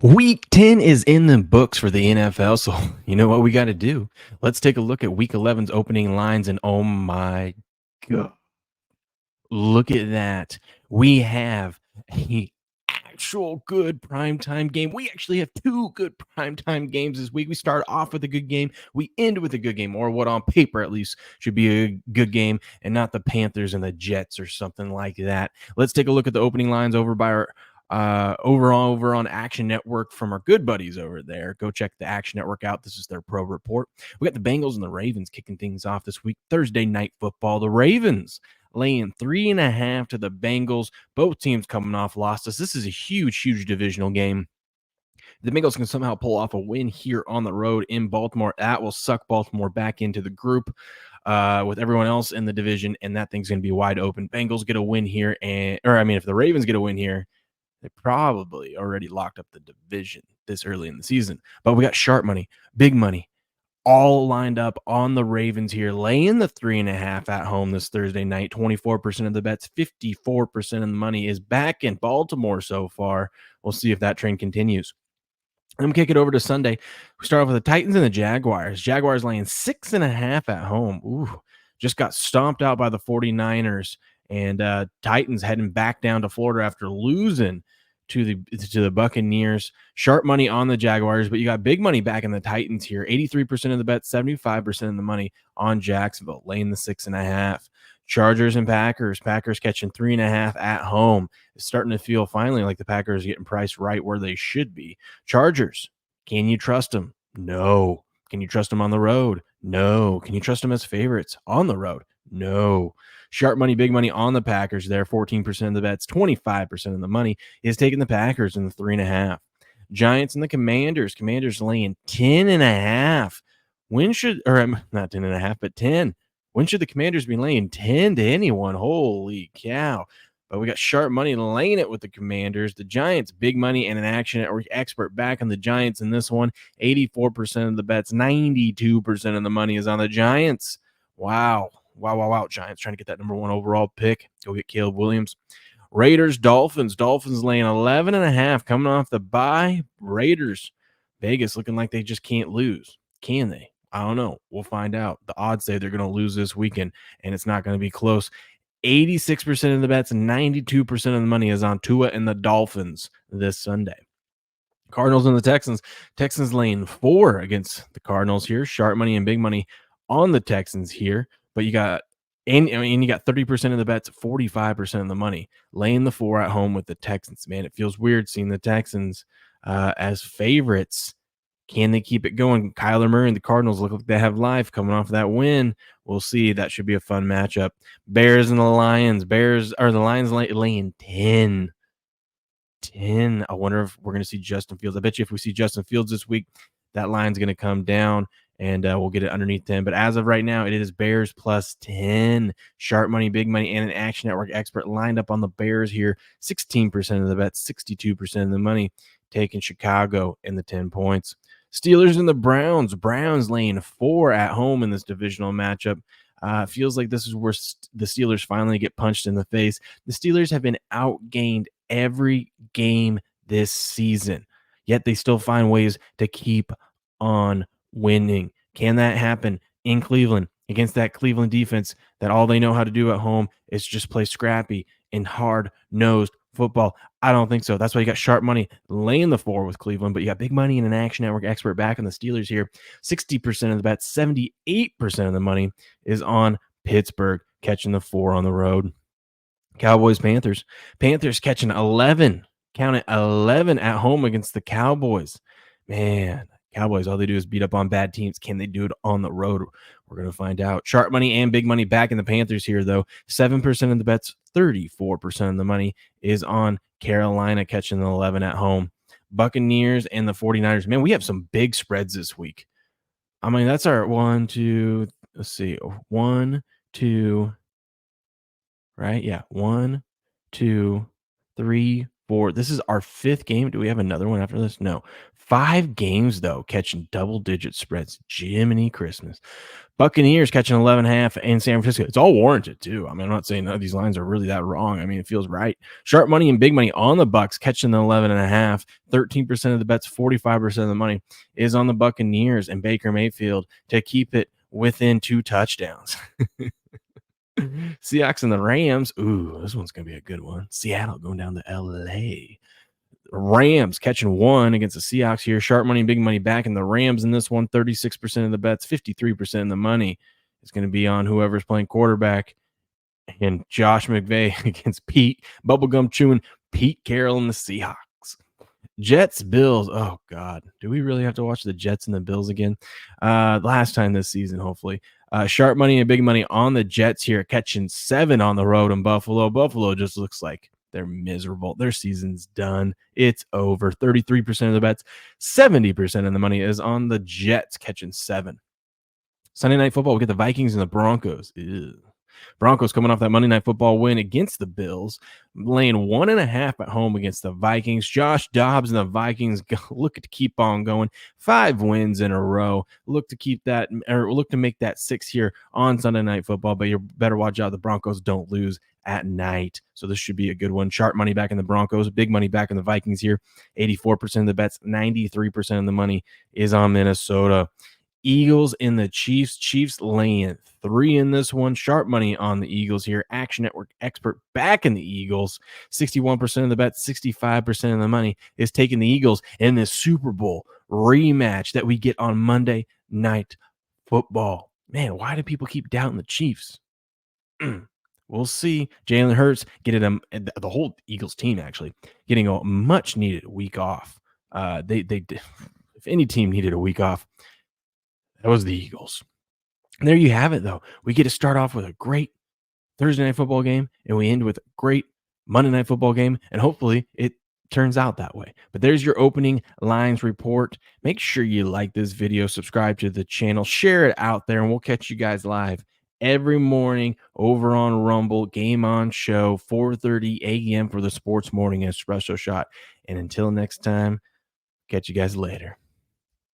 Week 10 is in the books for the NFL, so you know what we got to do? Let's take a look at Week 11's opening lines, and oh my god, look at that. We have a actual good primetime game. We actually have two good primetime games this week. We start off with a good game. We end with a good game, or what on paper at least should be a good game, and not the Panthers and the Jets or something like that. Let's take a look at the opening lines over by our over on Action Network from our good buddies over there. Go check the Action Network out. This is their pro report. We got the Bengals and the Ravens kicking things off this week. Thursday night football. The Ravens laying 3.5 to the Bengals. Both teams coming off losses. This is a huge divisional game. The Bengals can somehow pull off a win here on the road in Baltimore. That will suck Baltimore back into the group with everyone else in the division, and that thing's going to be wide open. Bengals get a win here, if the Ravens get a win here, they probably already locked up the division this early in the season. But we got sharp money, big money, all lined up on the Ravens here, laying the 3.5 at home this Thursday night. 24% of the bets, 54% of the money is back in Baltimore so far. We'll see if that trend continues. I'm kick it over to Sunday. We start off with the Titans and the Jaguars. Jaguars laying 6.5 at home. Ooh, just got stomped out by the 49ers. And Titans heading back down to Florida after losing to the Buccaneers. Sharp money on the Jaguars, but you got big money back in the Titans here. 83% of the bet, 75% of the money on Jacksonville, laying the 6.5. Chargers and Packers. Packers catching 3.5 at home. It's starting to feel finally like the Packers are getting priced right where they should be. Chargers, can you trust them? No. Can you trust them on the road? No. Can you trust them as favorites on the road? No. Sharp money, big money on the Packers there. 14% of the bets, 25% of the money is taking the Packers in the 3.5. Giants and the Commanders. Commanders laying 10.5. When should, or not 10.5, but 10. When should the Commanders be laying 10 to anyone? Holy cow. But we got sharp money laying it with the Commanders. The Giants, big money and an Action Network expert back on the Giants in this one. 84% of the bets, 92% of the money is on the Giants. Wow. Giants trying to get that number one overall pick. Go get Caleb Williams. Raiders, Dolphins. Dolphins laying 11.5 coming off the bye. Raiders, Vegas looking like they just can't lose. Can they? I don't know. We'll find out. The odds say they're going to lose this weekend, and it's not going to be close. 86% of the bets, 92% of the money is on Tua and the Dolphins this Sunday. Cardinals and the Texans. Texans laying 4 against the Cardinals here. Sharp money and big money on the Texans here. But you got you got 30% of the bets, 45% of the money. Laying the 4 at home with the Texans. Man, it feels weird seeing the Texans as favorites. Can they keep it going? Kyler Murray and the Cardinals look like they have life coming off of that win. We'll see. That should be a fun matchup. Bears and the Lions. The Lions laying 10. 10. I wonder if we're going to see Justin Fields. I bet you if we see Justin Fields this week, that line's going to come down and we'll get it underneath 10. But as of right now, it is Bears plus 10. Sharp money, big money, and an Action Network expert lined up on the Bears here. 16% of the bet, 62% of the money taking Chicago in the 10 points. Steelers and the Browns. Browns laying 4 at home in this divisional matchup. Feels like this is where the Steelers finally get punched in the face. The Steelers have been outgained every game this season, yet they still find ways to keep on winning. Can that happen in Cleveland against that Cleveland defense that all they know how to do at home is just play scrappy and hard-nosed football? I don't think so. That's why you got sharp money laying the 4 with Cleveland, but you got big money and an Action Network expert back on the Steelers here. 60% of the bets, 78% of the money is on Pittsburgh catching the 4 on the road. Cowboys, Panthers. Panthers catching 11. Count it, 11 at home against the Cowboys. Man, Cowboys, all they do is beat up on bad teams. Can they do it on the road? We're going to find out. Sharp money and big money back in the Panthers here, though. 7% of the bets, 34% of the money is on Carolina catching the 11 at home. Buccaneers and the 49ers. Man, we have some big spreads this week. I mean, that's our 1, 2, let's see. 1, 2, right? Yeah. 1, 2, 3, for this is our 5th game. Do we have another one after this? No. 5 games, though, catching double-digit spreads. Jiminy Christmas. Buccaneers catching 11.5 in San Francisco. It's all warranted, too. I mean, I'm not saying none of these lines are really that wrong. I mean, it feels right. Sharp money and big money on the Bucks catching the 11.5. 13% of the bets, 45% of the money is on the Buccaneers and Baker Mayfield to keep it within 2 touchdowns. Seahawks and the Rams. Ooh, this one's going to be a good one. Seattle going down to L.A. Rams catching 1 against the Seahawks here. Sharp money and big money back in the Rams in this one. 36% of the bets, 53% of the money is going to be on whoever's playing quarterback. And Josh McVay against Pete, bubblegum chewing Pete Carroll and the Seahawks. Jets, Bills. Oh, God. Do we really have to watch the Jets and the Bills again? Last time this season, hopefully. Sharp money and big money on the Jets here, catching 7 on the road in Buffalo. Buffalo just looks like they're miserable. Their season's done. It's over. 33% of the bets, 70% of the money is on the Jets catching 7. Sunday Night Football, we get the Vikings and the Broncos. Ew. Broncos coming off that Monday Night Football win against the Bills, laying 1.5 at home against the Vikings. Josh Dobbs and the Vikings look to keep on going. 5 wins in a row. Look to keep that, or look to make that 6 here on Sunday Night Football, but you better watch out. The Broncos don't lose at night. So this should be a good one. Sharp money back in the Broncos, big money back in the Vikings here. 84% of the bets, 93% of the money is on Minnesota. Eagles in the Chiefs. Chiefs laying 3 in this one. Sharp money on the Eagles here. Action Network expert back in the Eagles. 61% of the bet, 65% of the money is taking the Eagles in this Super Bowl rematch that we get on Monday Night Football. Man, why do people keep doubting the Chiefs? We'll see. Jalen Hurts getting the whole Eagles team actually getting a much needed week off. They if any team needed a week off, that was the Eagles. And there you have it, though. We get to start off with a great Thursday Night Football game, and we end with a great Monday Night Football game, and hopefully it turns out that way. But there's your opening lines report. Make sure you like this video, subscribe to the channel, share it out there, and we'll catch you guys live every morning over on Rumble, Game On Show, 4:30 a.m. for the Sports Morning Espresso Shot. And until next time, catch you guys later.